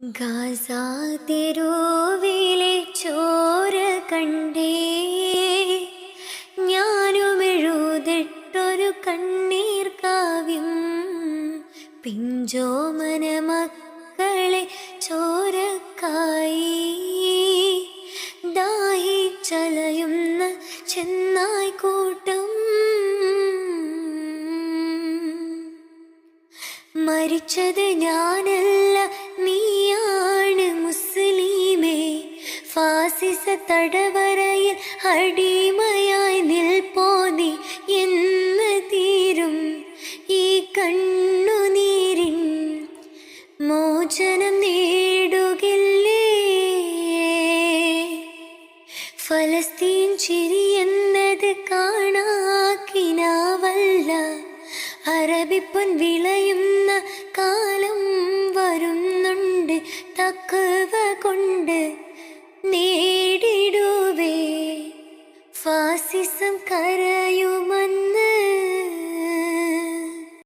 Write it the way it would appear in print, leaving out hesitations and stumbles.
Gaza തെരുവിലെ ചോര കണ്ടേ ഞാനുമെഴുതിട്ടൊരു കണ്ണീർ കാവ്യം. പിഞ്ചോമന മക്കളെ ചോരക്കായി ദാഹിച്ചലയുന്ന ചെന്നായ്ക്കൂട്ടം. മരിച്ചത് ഞാനല്ല, നീയാണ് മുസ്ലിമേ. ഫാസിസ തടവറയിൽ അടിമയായി നിൽപ്പോ നീ. എന്ന് തീരും ഈ കണ്ണുനീരിൻ മോചനം നേടുകില്ലേ? ഫലസ്തീൻ ചിരിയെന്നത് കാണാക്കിനാവല്ല, അറബിപ്പൊൻ വിളയുന്ന കാലം വരുന്നുണ്ട്. തഖ്വ കൊണ്ട് നേടിടുവേ ഫാസിസം കര